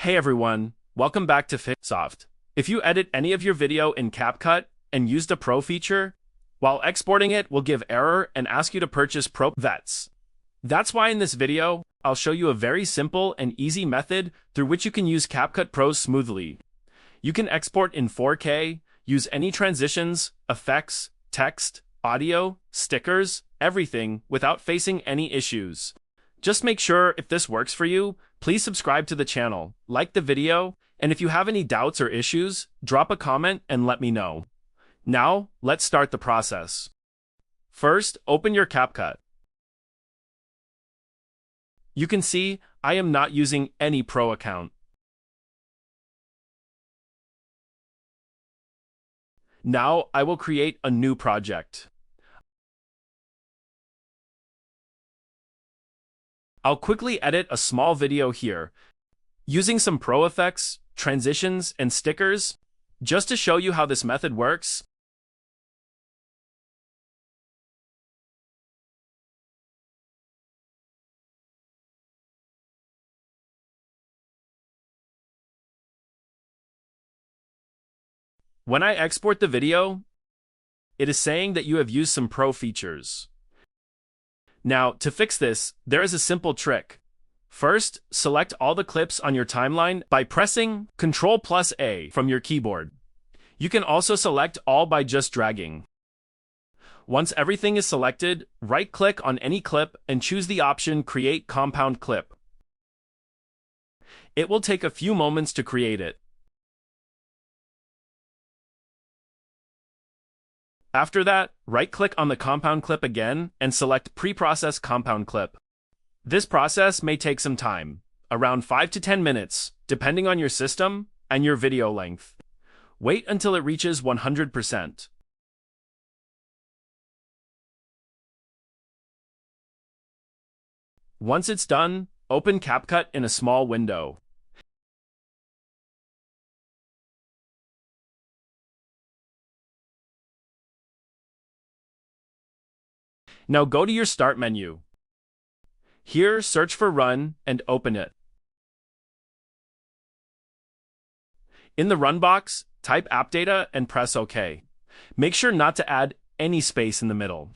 Hey everyone, welcome back to Fixsoft. If you edit any of your video in CapCut and used a Pro feature, while exporting it will give error and ask you to purchase Pro VETs. That's why in this video, I'll show you a very simple and easy method through which you can use CapCut Pro smoothly. You can export in 4K, use any transitions, effects, text, audio, stickers, everything without facing any issues. Just make sure if this works for you, please subscribe to the channel, like the video, and if you have any doubts or issues, drop a comment and let me know. Now, let's start the process. First, open your CapCut. You can see I am not using any Pro account. Now, I will create a new project. I'll quickly edit a small video here, using some Pro effects, transitions, and stickers, just to show you how this method works. When I export the video, it is saying that you have used some Pro features. Now, to fix this, there is a simple trick. First, select all the clips on your timeline by pressing Ctrl+A from your keyboard. You can also select all by just dragging. Once everything is selected, right-click on any clip and choose the option Create Compound Clip. It will take a few moments to create it. After that, right-click on the compound clip again and select Pre-Process Compound Clip. This process may take some time, around 5 to 10 minutes, depending on your system and your video length. Wait until it reaches 100%. Once it's done, open CapCut in a small window. Now go to your Start menu. Here, search for Run and open it. In the Run box, type app data and press OK. Make sure not to add any space in the middle.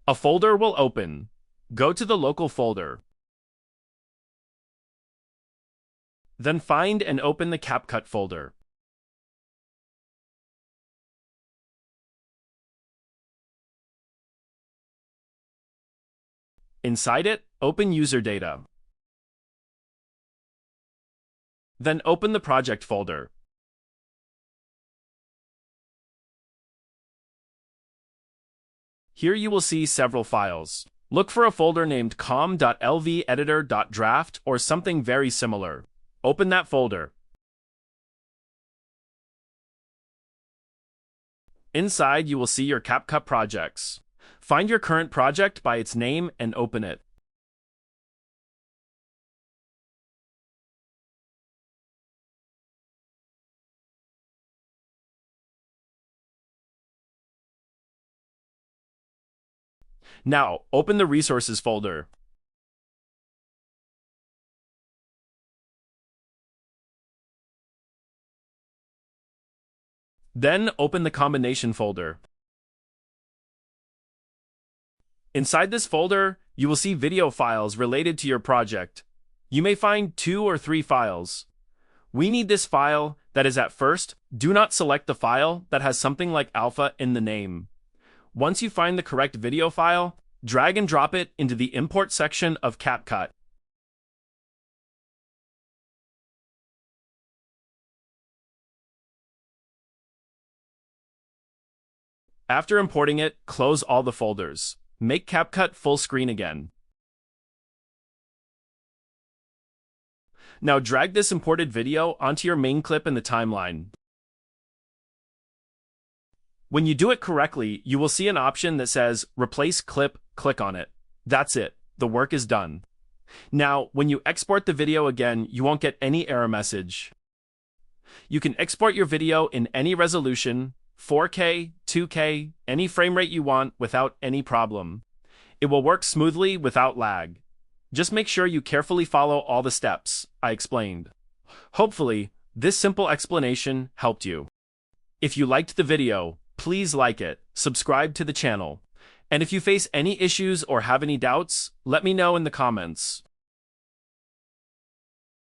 A folder will open. Go to the local folder. Then find and open the CapCut folder. Inside it, open user data. Then open the project folder. Here you will see several files. Look for a folder named com.lveditor.draft or something very similar. Open that folder. Inside you will see your CapCut projects. Find your current project by its name and open it. Now, open the Resources folder. Then open the Combination folder. Inside this folder, you will see video files related to your project. You may find 2 or 3 files. We need this file that is at first. Do not select the file that has something like alpha in the name. Once you find the correct video file, drag and drop it into the Import section of CapCut. After importing it, close all the folders. Make CapCut full screen again. Now drag this imported video onto your main clip in the timeline. When you do it correctly, you will see an option that says Replace Clip. Click on it. That's it. The work is done. Now, when you export the video again, you won't get any error message. You can export your video in any resolution, 4K, 2K, any frame rate you want without any problem. It will work smoothly without lag. Just make sure you carefully follow all the steps I explained. Hopefully, this simple explanation helped you. If you liked the video, please like it, subscribe to the channel, and if you face any issues or have any doubts, let me know in the comments.